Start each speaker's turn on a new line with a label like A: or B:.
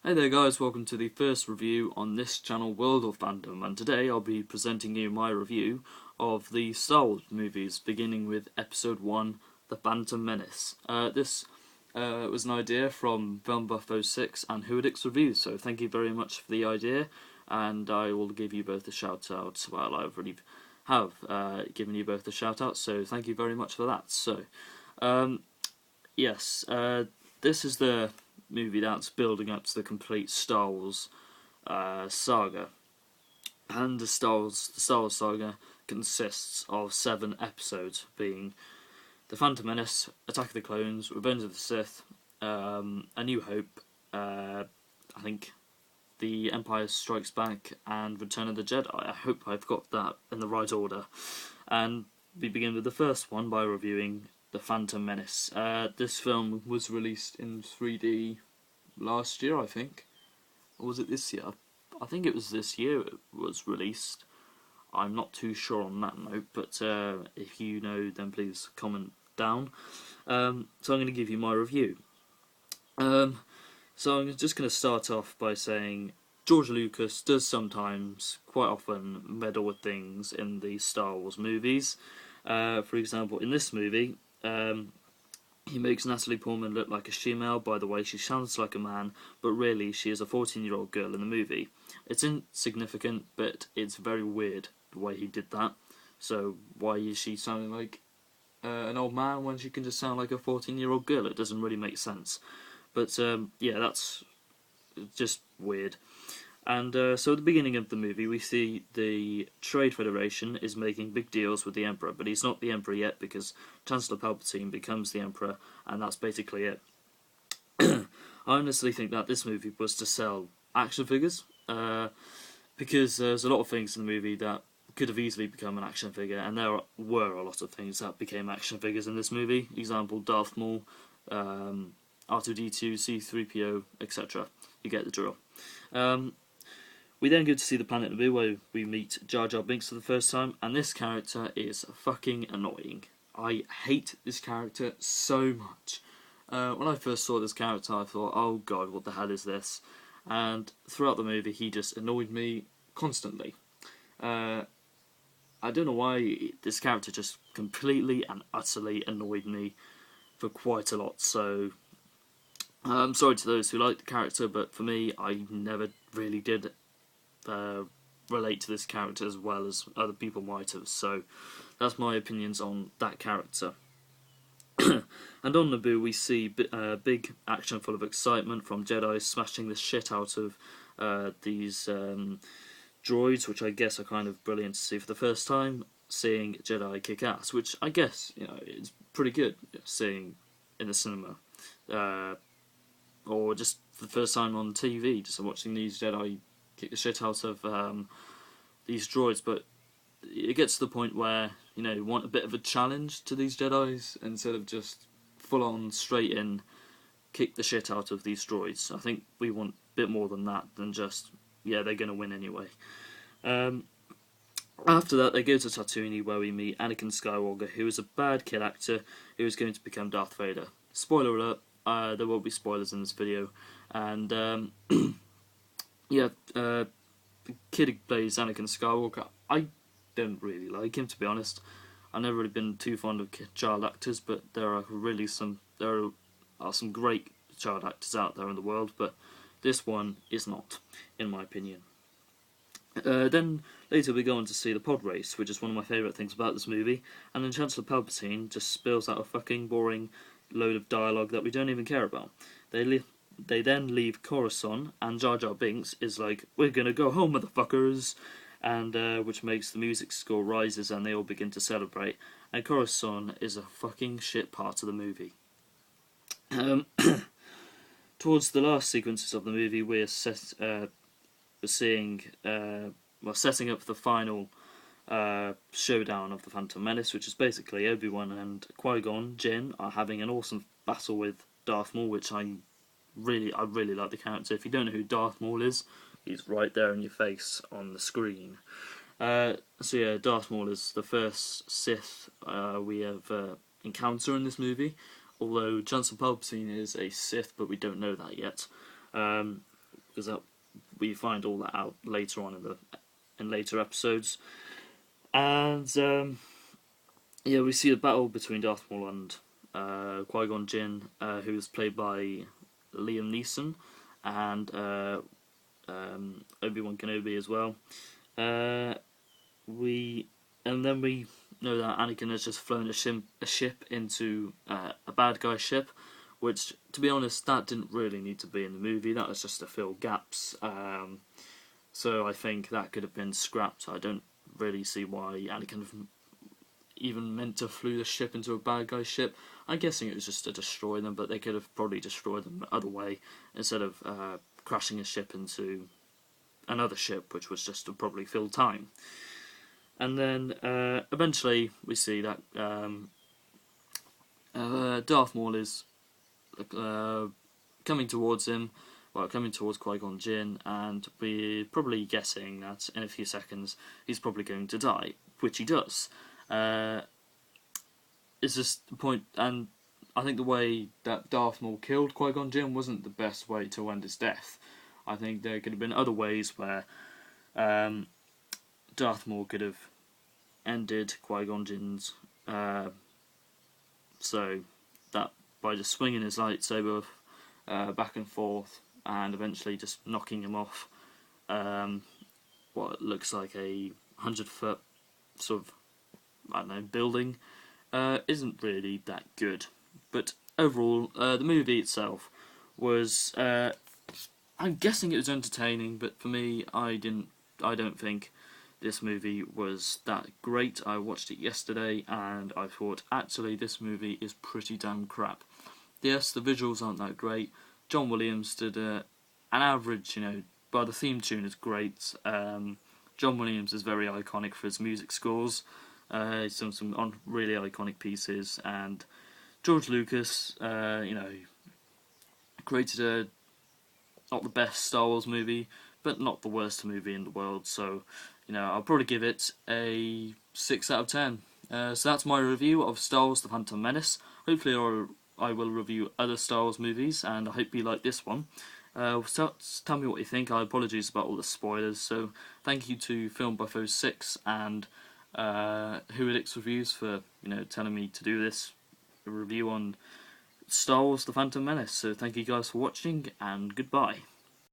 A: Hey there guys, welcome to the first review on this channel, World of Fandom, and today I'll be presenting you my review of the Star Wars movies, beginning with Episode 1, The Phantom Menace. This was an idea from Film Buff 06 and Whoadix Reviews, so thank you very much for the idea, and I will give you both a shout out. Well, I already have given you both a shout out, so thank you very much for that. So, yes, this is the movie that's building up to the complete Star Wars saga. And the Star Wars saga consists of 7 episodes, being The Phantom Menace, Attack of the Clones, Revenge of the Sith, A New Hope, I think The Empire Strikes Back, and Return of the Jedi. I hope I've got that in the right order. And we begin with the first one by reviewing The Phantom Menace. This film was released in 3D last year, I think. Or was it this year? I think it was this year it was released. I'm not too sure on that note, but if you know, then please comment down. So I'm going to give you my review. So I'm just going to start off by saying George Lucas does sometimes, quite often, meddle with things in the Star Wars movies. For example, in this movie, he makes Natalie Portman look like a she-male by the way she sounds like a man, but really she is a 14-year-old girl in the movie. It's insignificant, but it's very weird the way he did that. So why is she sounding like an old man when she can just sound like a 14-year-old girl? It doesn't really make sense. But yeah, that's just weird. And so at the beginning of the movie, we see the Trade Federation is making big deals with the Emperor, but he's not the Emperor yet because Chancellor Palpatine becomes the Emperor, and that's basically it. I honestly think that this movie was to sell action figures, because there's a lot of things in the movie that could have easily become an action figure, and there were a lot of things that became action figures in this movie. Example, Darth Maul, R2-D2, C-3PO, etc. You get the drill. We then go to see the planet Naboo, where we meet Jar Jar Binks for the first time, and this character is fucking annoying. I hate this character so much. When I first saw this character, I thought, oh god, what the hell is this? And throughout the movie, he just annoyed me constantly. I don't know why this character just completely and utterly annoyed me for quite a lot, so I'm sorry to those who like the character, but for me, I never really did relate to this character as well as other people might have, so that's my opinions on that character. And on Naboo we see big action full of excitement from Jedi smashing the shit out of these droids, which I guess are kind of brilliant to see for the first time, seeing Jedi kick ass, which I guess, you know, is pretty good seeing in the cinema, or just for the first time on TV, just watching these Jedi kick the shit out of these droids. But it gets to the point where, you know, you want a bit of a challenge to these Jedis instead of just full on straight in kick the shit out of these droids. I think we want a bit more than that, than just, yeah, they're going to win anyway. After that, they go to Tatooine, where we meet Anakin Skywalker, who is a bad kid actor who is going to become Darth Vader. Spoiler alert, there won't be spoilers in this video. And yeah, the kid who plays Anakin Skywalker, I don't really like him, to be honest. I've never really been too fond of child actors, but there are some great child actors out there in the world, but this one is not, in my opinion. Then later we go on to see the pod race, which is one of my favourite things about this movie, and then Chancellor Palpatine just spills out a fucking boring load of dialogue that we don't even care about. They then leave Coruscant, and Jar Jar Binks is like, "We're gonna go home, motherfuckers," and which makes the music score rises, and they all begin to celebrate. And Coruscant is a fucking shit part of the movie. Towards the last sequences of the movie, we're setting up the final showdown of the Phantom Menace, which is basically Obi-Wan and Qui-Gon Jinn are having an awesome battle with Darth Maul, which I really like the character. If you don't know who Darth Maul is, he's right there in your face on the screen. So yeah, Darth Maul is the first Sith we have encounter in this movie, although Chancellor Palpatine is a Sith, but we don't know that yet. because we find all that out later on in later episodes. And yeah, we see a battle between Darth Maul and Qui-Gon Jinn, who is played by Liam Neeson, and Obi-Wan Kenobi as well. We know that Anakin has just flown a ship into a bad guy ship, which, to be honest, that didn't really need to be in the movie. That was just to fill gaps. So I think that could have been scrapped. I don't really see why Anakin even meant to flew the ship into a bad guy ship. I'm guessing it was just to destroy them, but they could have probably destroyed them the other way instead of crashing a ship into another ship, which was just to probably fill time. And then eventually we see that Darth Maul is coming towards him, coming towards Qui-Gon Jinn, and we're probably guessing that in a few seconds he's probably going to die, which he does. It's just the point, and I think the way that Darth Maul killed Qui-Gon Jinn wasn't the best way to end his death. I think there could have been other ways where Darth Maul could have ended Qui-Gon Jinn's so that by just swinging his lightsaber back and forth and eventually just knocking him off what looks like a 100-foot sort of, I don't know, building isn't really that good. But overall, the movie itself was, I'm guessing it was entertaining, but for me, I don't think this movie was that great. I watched it yesterday and I thought, actually, this movie is pretty damn crap. Yes, the visuals aren't that great. John Williams did an average, but the theme tune is great. John Williams is very iconic for his music scores. He's done some really iconic pieces, and George Lucas, created not the best Star Wars movie, but not the worst movie in the world. So, I'll probably give it a 6 out of 10. So that's my review of Star Wars: The Phantom Menace. Hopefully, I will review other Star Wars movies, and I hope you like this one. So tell me what you think. I apologise about all the spoilers. So thank you to Film Buffo 6 and Whoelix Reviews for telling me to do this review on Star Wars: The Phantom Menace. So thank you guys for watching, and goodbye.